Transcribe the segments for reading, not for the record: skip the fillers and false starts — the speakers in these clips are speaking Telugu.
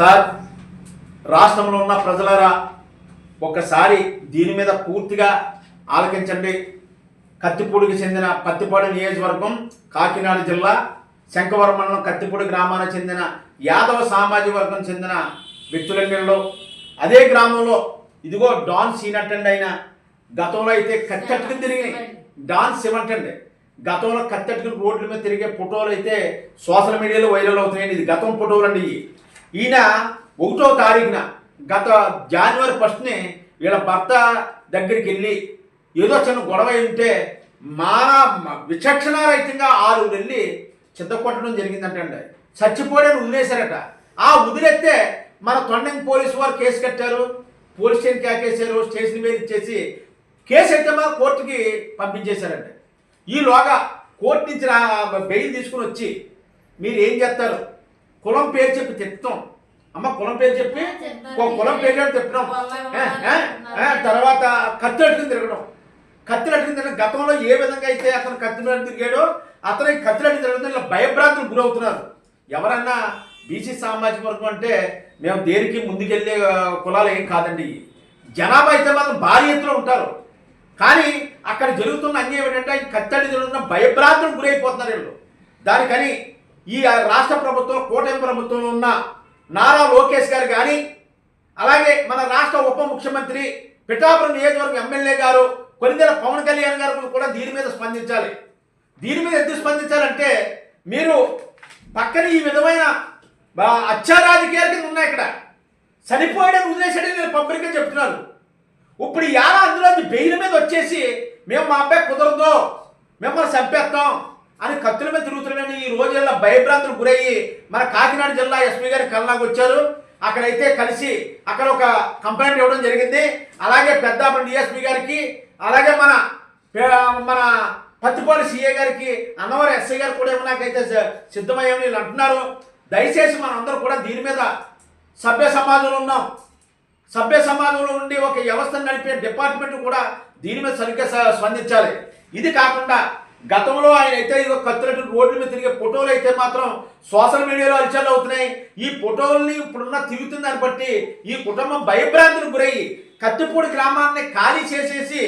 సార్, రాష్ట్రంలో ఉన్న ప్రజలారా ఒక్కసారి దీని మీద పూర్తిగా ఆలకించండి. కత్తిపూడికి చెందిన పత్తిపాడు నియోజకవర్గం, కాకినాడ జిల్లా శంఖవరం మండలం కత్తిపూడి గ్రామానికి చెందిన యాదవ సామాజిక వర్గం చెందిన వ్యక్తులందరిలో అదే గ్రామంలో ఇదిగో డాన్ సీనట్టండి అయిన గతంలో అయితే కత్తెట్టుకుని తిరిగి డాన్ సిమెంటండి గతంలో కత్తెట్టుకుని రోడ్ల మీద తిరిగే ఫోటోలు అయితే సోషల్ మీడియాలో వైరల్ అవుతున్నాయండి. ఇది గతం ఫోటోలు అండి. ఈయన 1వ తారీఖున గత జనవరి 1ని వీళ్ళ భర్త దగ్గరికి వెళ్ళి ఏదో చిన్న గొడవ ఉంటే విచక్షణారహితంగా 6 వెళ్ళి చిత్తకొట్టడం జరిగిందంటండి. చచ్చిపోయాడని వదిలేశారట. ఆ వదిలేస్తే మన తొండంగి పోలీసు వారు కేసు కట్టారు. పోలీస్ స్టేషన్ కేకేశారు. స్టేషన్ మీద ఇచ్చేసి కేసు అయితే మా కోర్టుకి పంపించేశారంట. ఈలోగా కోర్టు నుంచి బెయిల్ తీసుకుని వచ్చి మీరు ఏం చేస్తారు, కులం పేరు చెప్పి తిట్టడం, అమ్మ కులం పేరు చెప్పి కులం పేరు తిట్టడం, తర్వాత కత్తిలట్టుకుని తిరగడం. కత్తిలట్టుకుని తిరగడం గతంలో ఏ విధంగా అయితే అతను కత్తిలట్టు తిరిగాడో అతను కత్తిలట్టు తిరగడం ఇలా భయభ్రాంతులు గురవుతున్నారు. ఎవరన్నా బీసీ సామాజిక వర్గం అంటే మేము దేనికి ముందుకెళ్ళే కులాలు ఏం కాదండి. జనాభా అయితే మాత్రం భారీ ఎత్తులో ఉంటారు. కానీ అక్కడ జరుగుతున్న అన్యాయం ఏంటంటే కత్తడి జరుగుతున్న భయభ్రాంతులు గురైపోతున్నారు వీళ్ళు. దానికని ఈ రాష్ట్ర ప్రభుత్వం, కూటమి ప్రభుత్వంలో ఉన్న నారా లోకేష్ గారు కానీ, అలాగే మన రాష్ట్ర ఉప ముఖ్యమంత్రి పిఠాపురం నియోజకవర్గం ఎమ్మెల్యే గారు కొనిదెల పవన్ కళ్యాణ్ గారు కూడా దీని మీద స్పందించాలి. దీని మీద ఎందుకు స్పందించాలంటే మీరు పక్కన ఈ విధమైన అత్యారాజకీయాల కింద ఉన్నాయి. ఇక్కడ చనిపోయాడని వదిలేసాడని నేను పబ్లిక్గా చెప్తున్నారు. ఇప్పుడు యారా అందులో బెయిల్ మీద వచ్చేసి మేము మా అబ్బాయి కుదరదు, మిమ్మల్ని చంపేస్తాం అని కత్తుల మీద తిరుగుతున్నామని ఈ రోజుల్లో భయభ్రాంతులు గురయ్యి మన కాకినాడ జిల్లా ఎస్పీ గారి కల్నాకు వచ్చారు. అక్కడైతే కలిసి అక్కడ ఒక కంప్లైంట్ ఇవ్వడం జరిగింది. అలాగే పెద్దాపురం డిఎస్పీ గారికి, అలాగే మన మన పత్తిపాడు సిఏ గారికి, అన్నవరం ఎస్ఐ గారు కూడా నాకైతే సిద్ధమయ్యామని వీళ్ళు అంటున్నారు. దయచేసి మనం అందరూ కూడా దీని మీద సభ్య సమాజంలో ఉన్నాం. సభ్య సమాజంలో ఉండి ఒక వ్యవస్థను నడిపే డిపార్ట్మెంట్ కూడా దీని మీద సరిగ్గా స్పందించాలి. ఇది కాకుండా గతంలో ఆయన అయితే ఇదో కత్తులట్టు రోడ్ల మీద తిరిగే ఫోటోలు అయితే మాత్రం సోషల్ మీడియాలో అరిచలు అవుతున్నాయి. ఈ ఫోటోల్ని ఇప్పుడున్న తిరుగుతున్న దాన్ని బట్టి ఈ కుటుంబం భయభ్రాంతులకు గురయ్యి కత్తిపూడి గ్రామాన్ని ఖాళీ చేసేసి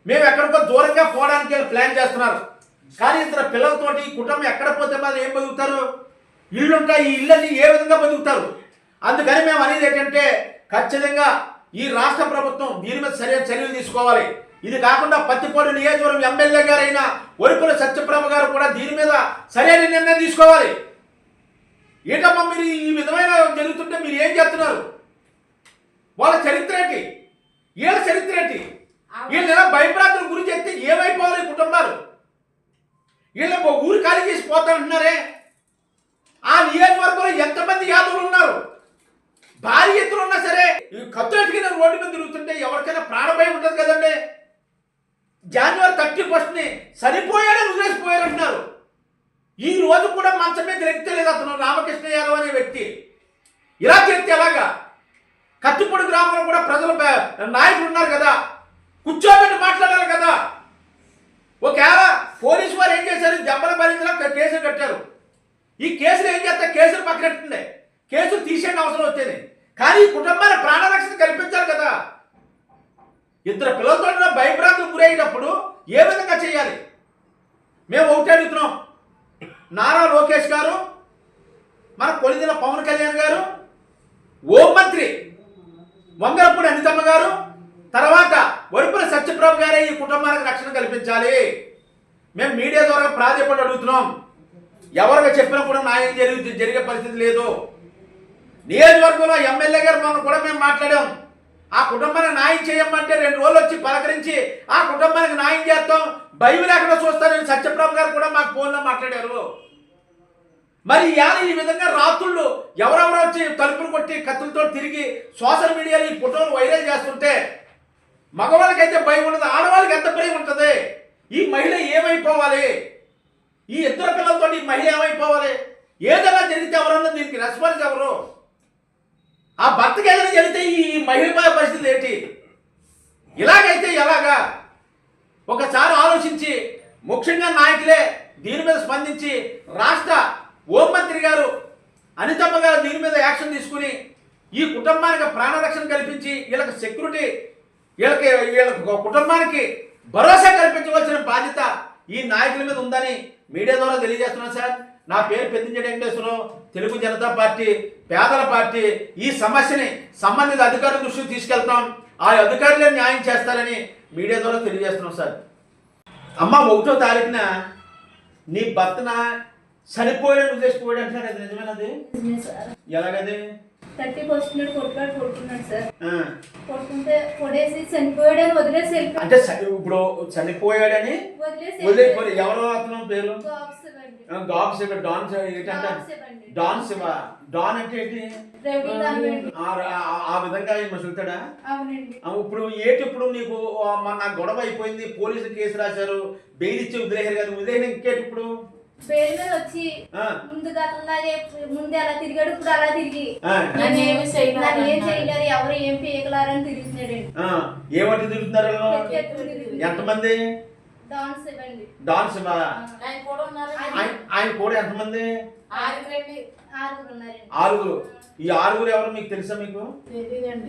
మేము ఎక్కడికో దూరంగా పోవడానికి ప్లాన్ చేస్తున్నారు. కానీ ఇతర పిల్లలతోటి ఈ కుటుంబం ఎక్కడ పోతే మాత్రం ఏం బతుకుతారు? ఇళ్ళుంటాయి, ఈ ఇళ్ళని ఏ విధంగా బతుకుతారు? అందుకని మేము అనేది ఏంటంటే ఖచ్చితంగా ఈ రాష్ట్ర ప్రభుత్వం దీని మీద సరైన చర్యలు తీసుకోవాలి. ఇది కాకుండా పత్తిపాడు నియోజకవర్గం ఎమ్మెల్యే గారైన వరుపుల సత్యప్రభ గారు కూడా దీని మీద సరైన నిర్ణయం తీసుకోవాలి. ఏంటమ్మా మీరు ఈ విధమైన జరుగుతుంటే మీరు ఏం చేస్తున్నారు? వాళ్ళ చరిత్ర ఏంటి? వీళ్ళ చరిత్ర ఏంటి? వీళ్ళు ఎలా భయభ్రాంతులు గురి చేస్తే ఏమైపోవాలి కుటుంబాలు? వీళ్ళ ఊరు ఖాళీ చేసి పోతానంటున్నారే. ఆ నియోజకవర్గంలో ఎంతమంది యాదవులు ఉన్నారు? భారీ ఎత్తులు ఉన్నా సరే ఈ కత్తులట్టుకుని రోడ్డు మీద తిరుగుతుంటే ఎవరికైనా ప్రాణభయం ఉంటుంది కదండి. జనవరి 31ని చనిపోయాడని వదిలేసిపోయారంటున్నారు. ఈ రోజు కూడా మంచం మీద ఎక్కలేదు అతను రామకృష్ణ యాదవ్ అనే వ్యక్తి. ఇలా చేస్తే ఎలాగా? కత్తిపూడి గ్రామంలో కూడా ప్రజల నాయకులు ఉన్నారు కదా, కూర్చోబెట్టి మాట్లాడాలి కదా. ఒకవేళ పోలీసు వారు ఏం చేశారు? దెబ్బల భరించలా కేసులు కట్టారు. ఈ కేసులు ఏం చేస్తే కేసులు పక్కనట్టుండే, కేసులు తీసేయండి అవసరం వచ్చేది. కానీ ఈ కుటుంబాన్ని ప్రాణరక్షణ కల్పించాలి కదా. ఇద్దరు పిల్లలతో భయభ్రాంతులు గురయ్యేటప్పుడు ఏ విధంగా చేయాలి? మేము ఒకటి అడుగుతున్నాం. నారా లోకేష్ గారు, మన కొనిదెల పవన్ కళ్యాణ్ గారు, హోంమంత్రి వంగరపూడి అనితమ్మ గారు, తర్వాత వరుపుల సత్యప్రభ గారే ఈ కుటుంబానికి రక్షణ కల్పించాలి. మేము మీడియా ద్వారా ప్రాధాన్యపడి అడుగుతున్నాం. ఎవరికి చెప్పినా కూడా న్యాయం జరిగే పరిస్థితి లేదు. నియోజకవర్గంలో ఎమ్మెల్యే గారు మనం కూడా మేము మాట్లాడాం. ఆ కుటుంబానికి న్యాయం చేయమంటే 2 రోజులు వచ్చి పలకరించి ఆ కుటుంబానికి న్యాయం చేస్తాం, భయం లేకుండా చూస్తానని సత్యప్రభ గారు కూడా మాకు ఫోన్లో మాట్లాడారు. మరి ఈ విధంగా రాత్రుళ్ళు ఎవరెవరో వచ్చి తలుపులు కొట్టి కత్తులతో తిరిగి సోషల్ మీడియాలో ఈ ఫోటోలు వైరల్ చేస్తుంటే మగవాళ్ళకైతే భయం ఉండదు, ఆడవాళ్ళకి ఎంత భయం ఉంటుంది? ఈ మహిళ ఏమైపోవాలి? ఈ ఇద్దరు పిల్లలతో ఈ మహిళ ఏమైపోవాలి? ఏదైనా జరిగితే ఎవరన్నా దీనికి రెస్పాన్స్ ఎవరు? ఆ భర్తకి ఏదైనా జరిగితే ఈ మహిళ పరిస్థితి ఏంటి? ఇలాగైతే ఎలాగా? ఒకసారి ఆలోచించి ముఖ్యంగా నాయకులే దీని మీద స్పందించి రాష్ట్ర హోంమంత్రి గారు అనితమ్మ గారు దీని మీద యాక్షన్ తీసుకుని ఈ కుటుంబానికి ప్రాణరక్షణ కల్పించి వీళ్ళకి సెక్యూరిటీ వీళ్ళకి కుటుంబానికి భరోసా కల్పించవలసిన బాధ్యత ఈ నాయకుల మీద ఉందని మీడియా ద్వారా తెలియజేస్తున్నాను సార్. నా పేరు పెద్దించెట్టి వెంకటేశ్వరరావు, తెలుగు జనతా పార్టీ, పేదల పార్టీ. ఈ సమస్యని సంబంధిత అధికారుల దృష్టికి తీసుకెళ్తాం. ఆ అధికారులే న్యాయం చేస్తారని మీడియా ద్వారా తెలియజేస్తున్నాం సార్. అమ్మ 1వ తారీఖున నీ భర్తన చనిపోయాడు ఉద్దేశిపోయాడు అంటున్నారు, అది నిజమేనది? ఎలాగది? 31st నాడు కొట్టుకున్నాడు సార్. కొట్టుకుంటే కొడేసి చనిపోయాడని వదిలేసి అంటే ఇప్పుడు చనిపోయాడని వదిలేసి ఎవరో అతను పేరు గాబ్ శివ డాన్ ఏంటంటే డాన్ శివ. డాన్ అంటే ఏంటి? ఆ విధంగా మసులుతాడా? ఇప్పుడు ఇప్పుడు నీకు నాకు గొడవ అయిపోయింది, పోలీసులు కేసు రాశారు, బెయిల్ ఇచ్చి వదిలేశారు కదా, వదిలేసిన ఇంకేటి ఇప్పుడు? బెయిల్ మీద వచ్చి ముందు అలా తిరిగాడు, ఇప్పుడు అలా తిరిగి ఏం చేయలేరు, ఎవరు ఏం పీకలారని తిరుగుతున్నాడండి. ఏమంటే తిరుగుతున్నారు? ఎంతమంది? డాన్ శివ. ఆయన కూడా ఎంతమంది? 6. ఈ 6 ఎవరు మీకు తెలుసా? మీకు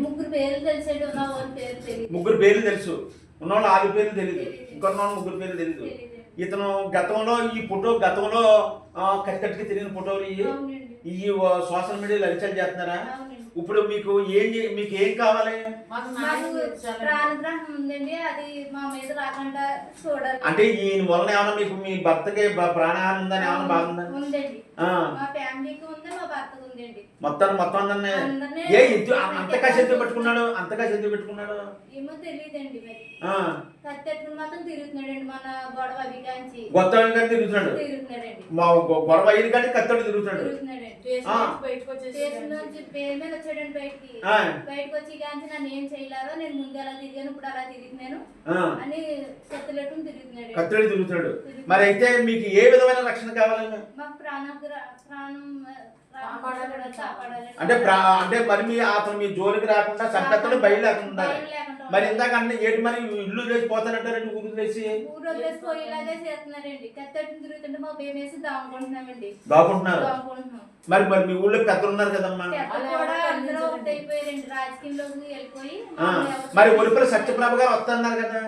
3 పేర్లు తెలిసాడు, ముగ్గురు పేర్లు తెలుసు, ఉన్నవాళ్ళు 6 పేర్లు తెలియదు, ఇంకొన్న 3 పేర్లు తెలియదు. ఇతను గతంలో ఈ ఫోటో గతంలో కట్టుకట్టుకి తిరిగిన ఫోటోలు ఈ సోషల్ మీడియాలో హల్చల్ చేస్తున్నారా? ఇప్పుడు మీకు ఏం కావాలి? ప్రాణగ్రహం ఉందండి, అది మా మీద రాకుండా చూడాలి. అంటే ఈయన వలన ఏమన్నా మీకు మీ భర్తకి ప్రాణహాని ఉందని ఏమన్నా బాగుందా? ఉందండి, మా ఫ్యామిలీకి ఉంది, మా భర్తకు ఉందండి. మొత్తం అందరినీ అంతగా చెంది పెట్టుకున్నాడు ఏమో తెలియదండి. కత్తెట్టుకుని మాత్రం తిరుగుతున్నాడండి, మన గొడవ అభిగాంచి తిరుగుతున్నాడు. మా గొడవ అయ్యింది కానీ కత్తెడు తిరుగుతున్నాడు. పేరు మీద వచ్చాడండి బయటకు వచ్చి కానీ నన్ను ఏం చేయలేరో, నేను ముందు అలా తిరిగాను, ఇప్పుడు అలా తిరిగినాను అని కత్తెట్టుకుని తిరుగుతున్నాడు. మరి అయితే మీకు ఏ విధమైన రక్షణ కావాలండి? మాకు ప్రాణం అంటే మరి అతను మీ జోలికి రాకుండా చంపెత్తడు, భయం లేకుండా. మరి ఇందాక అంటే ఏంటి మరి ఇల్లు వేసి పోతానంటారండి? ఊరు పోయేలాగే చేస్తున్నారండి, కత్తెట్టుని తిరుగుతుంటే మా భయమేసి దాముకుంటున్నామండి. దాముకుంటున్నారు? మరి మీ ఊళ్ళో పెద్దలు ఉన్నారు కదమ్మా, రాజకీయంలోకి వెళ్ళిపోయి. మరి ఒలిపల సత్యప్రభ గారు వస్తున్నారు కదా?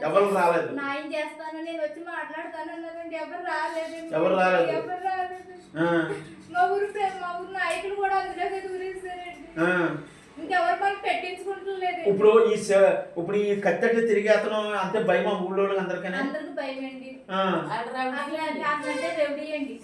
ఎవరు రాలేదు. న్యాయం చేస్తాను, నేను వచ్చి మాట్లాడతాను అన్నారండి, ఎవరు రాలేదు. మా ఊరు నాయకులు కూడా అందులోకి దూరేస్తారండి, ఇంకెవరు మనం పెట్టించుకుంటలేదు. ఇప్పుడు ఈ కత్తెట్టి తిరిగి అతను అంతే భయమా ఊళ్ళో అందరికీ? అందరికి భయం అండి, అంటే రెవడీ అండి.